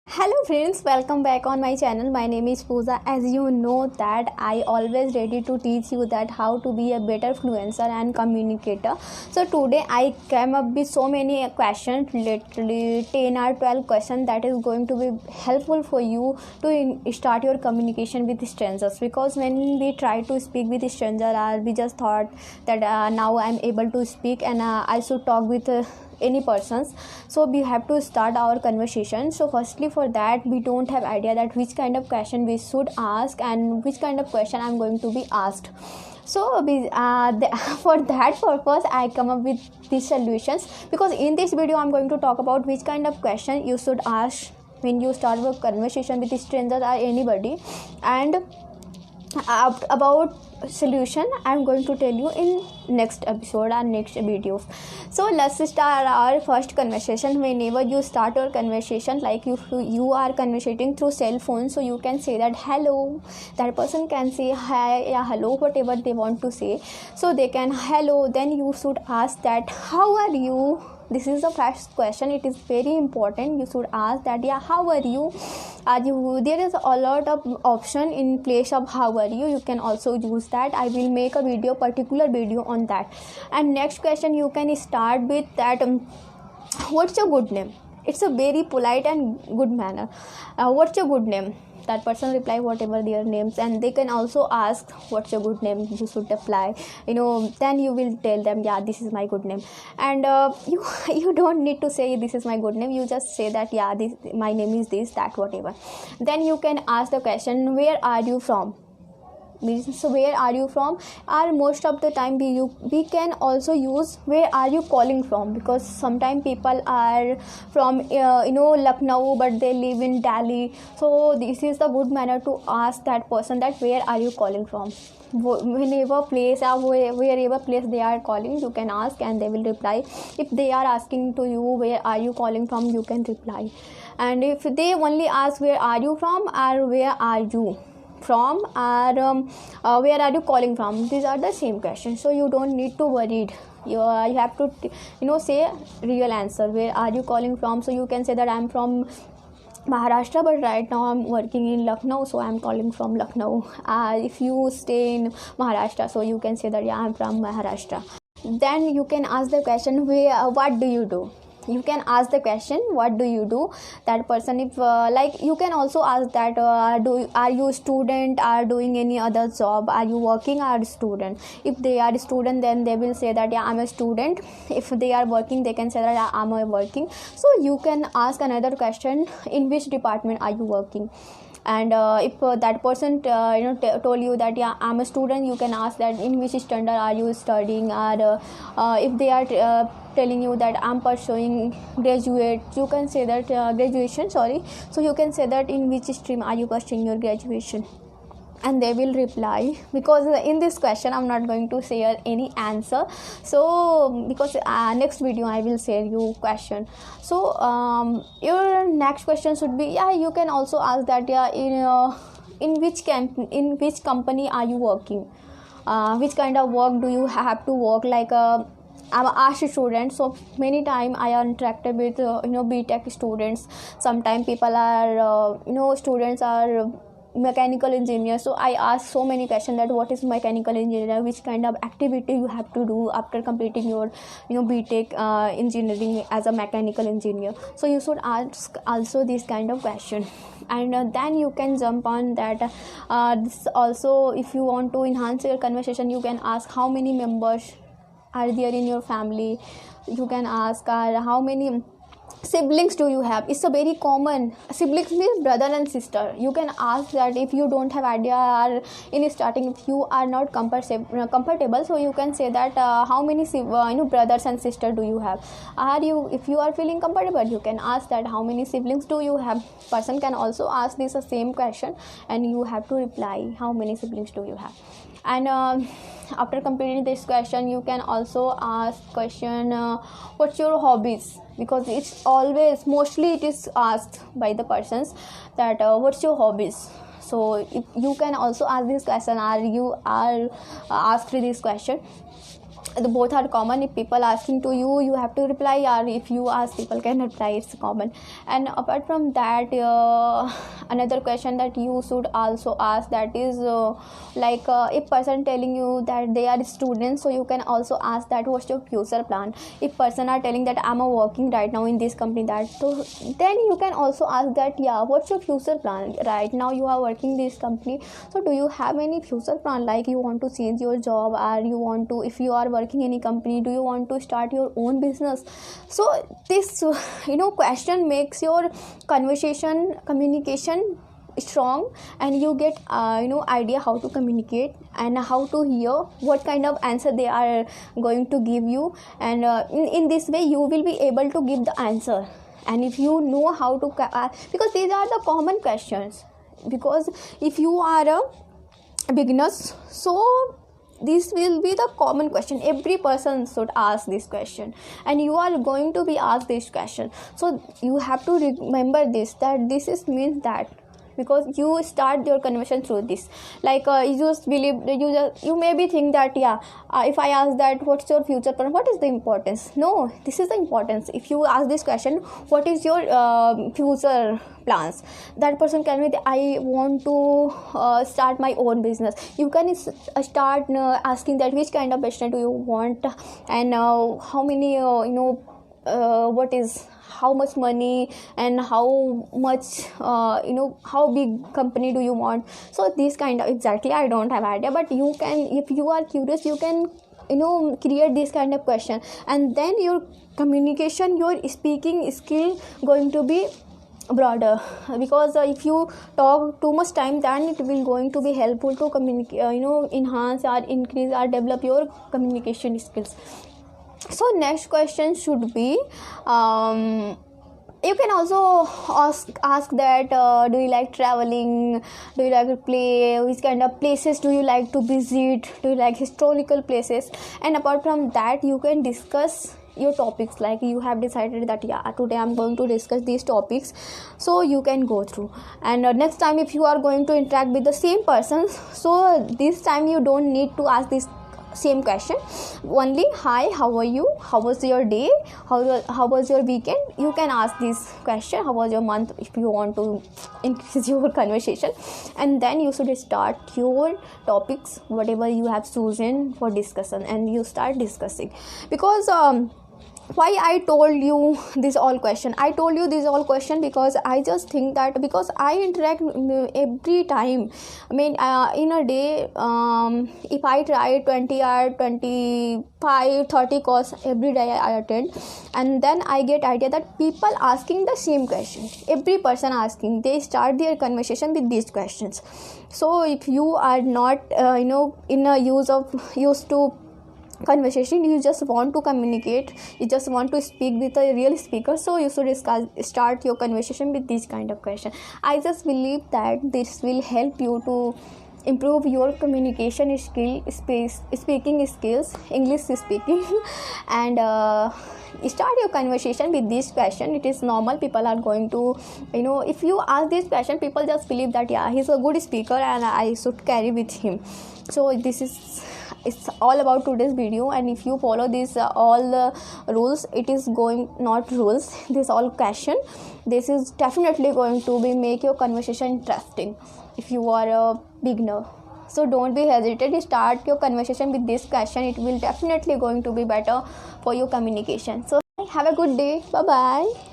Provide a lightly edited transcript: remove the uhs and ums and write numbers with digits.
Hello friends, welcome back on my channel. My name is Pooja. As you know that I always ready to teach you that how to be a better influencer and communicator. So today I came up with so many questions, literally 10 or 12 questions that is going to be helpful for you to start your communication with strangers. Because when we try to speak with stranger, we just thought that now I'm able to speak and I should talk with any persons, so we have to start our conversation. So firstly, for that we don't have idea that which kind of question we should ask and which kind of question I'm going to be asked. So for that purpose I come up with these solutions, because in this video I'm going to talk about which kind of question you should ask when you start a conversation with strangers or anybody, and about solution I'm going to tell you in next episode or next videos. So let's start our first conversation. Whenever you start your conversation, like you are conversating through cell phone, so you can say that hello. That person can say hi, yeah, hello, whatever they want to say. So they can hello, then you should ask that how are you. This is the first question. It is very important. You should ask that, yeah, how are you. There is a lot of option in place of how are you. You can also use that. I will make a particular video on that. And next question you can start with that, what's your good name. It's a very polite and good manner. What's your good name. That person reply whatever their names, and they can also ask what's your good name. You should apply, then you will tell them, yeah, this is my good name. And you don't need to say this is my good name. You just say that, yeah, this my name is this, that, whatever. Then you can ask the question, where are you from. So where are you from, or most of the time we can also use where are you calling from, because sometimes people are from Lucknow but they live in Delhi. So this is the good manner to ask that person that where are you calling from. Whenever place or wherever place they are calling, you can ask and they will reply. If they are asking to you where are you calling from, you can reply. And if they only ask where are you from or where are you from, or where are you calling from, these are the same questions. So you don't need to worry. You have to say real answer, where are you calling from. So you can say that I'm from Maharashtra, but right now I'm working in Lucknow, so I'm calling from Lucknow. If you stay in Maharashtra, so you can say that, yeah, I'm from Maharashtra. Then you can ask the question, what do you do. You can ask the question, what do you do. That person, if like you can also ask that, are you a student or doing any other job, are you working or a student. If they are a student, then they will say that, yeah, I'm a student. If they are working, they can say that, yeah, I'm working. So you can ask another question, in which department are you working. And if that person told you that, yeah, I'm a student, you can ask that, in which standard are you studying. Or if they are telling you that I'm pursuing graduate, you can say that graduation, sorry. So you can say that, in which stream are you pursuing your graduation. And they will reply, because in this question I'm not going to share any answer. So because next video I will share you question. So your next question should be, yeah, you can also ask that, yeah, in which company are you working. Which kind of work do you have to work, like I'm an art student, so many time I are interacted with BTech students. Sometimes people are students are mechanical engineer. So I ask so many questions that, what is mechanical engineer, which kind of activity you have to do after completing your BTech engineering as a mechanical engineer. So you should ask also this kind of question. And then you can jump on that. This also, if you want to enhance your conversation, you can ask how many members are there in your family. You can ask how many siblings do you have. It's a very common. Siblings means brother and sister. You can ask that if you don't have idea, or in starting if you are not comfortable, so you can say that how many brothers and sisters do you have. If you are feeling comfortable, you can ask that how many siblings do you have. Person can also ask this same question, and you have to reply how many siblings do you have. And after completing this question, you can also ask question, what's your hobbies, because it's always mostly it is asked by the persons that what's your hobbies. So if you can also ask this question, or you are asked this question. the both are common. If people asking to you, you have to reply, or if you ask, people can reply, it's common. And apart from that, another question that you should also ask, that is if person telling you that they are students, so you can also ask that what's your future plan. If person are telling that I'm working right now in this company, that, so then you can also ask that, yeah, what's your future plan? Right now you are working this company, so do you have any future plan, like you want to change your job, or you want to, if you are working in any company, do you want to start your own business? So this question makes your communication strong, and you get idea how to communicate and how to hear what kind of answer they are going to give you. And in this way you will be able to give the answer. And if you know how to because these are the common questions, because if you are a beginners, so this will be the common question. Every person should ask this question, and you are going to be asked this question. So you have to remember this, that this is means that, because you start your conversation through this. You just believe, you maybe think that, if I ask that what's your future plan, what is the importance? No, this is the importance. If you ask this question, what is your future plans, that person can be, I want to start my own business. You can start asking that which kind of business do you want, and how many what is, how much money, and how much how big company do you want. So this kind of, exactly, I don't have idea, but you can, if you are curious, you can create this kind of question, and then your communication, your speaking skill going to be broader. Because if you talk too much time, then it will going to be helpful to communicate, enhance or increase or develop your communication skills. So next question should be, you can also ask that, do you like traveling, do you like to play, which kind of places do you like to visit, do you like historical places. And apart from that, you can discuss your topics, like you have decided that, today I'm going to discuss these topics, so you can go through. And next time if you are going to interact with the same person, so this time you don't need to ask this same question, only hi, how are you, how was your day, how was your weekend. You can ask this question, how was your month, if you want to increase your conversation. And then you should start your topics, whatever you have chosen for discussion, and you start discussing. Because why I told you this all question, because I just think that, because I interact every time. I mean, in a day, if I try 20 or 25 30 calls every day I attend, and then I get idea that people asking the same question, every person asking, they start their conversation with these questions. So if you are not in a used to conversation, you just want to communicate, you just want to speak with a real speaker, so you should start your conversation with this kind of question. I just believe that this will help you to improve your communication skill, speaking skills, English speaking. And start your conversation with this question. It is normal, people are going to, if you ask this question, people just believe that, he's a good speaker and I should carry with him. So it's all about today's video. And if you follow this all the rules, it is going, not rules, this all question, this is definitely going to be make your conversation interesting if you are a beginner. So don't be hesitant, start your conversation with this question. It will definitely going to be better for your communication. So have a good day. Bye bye.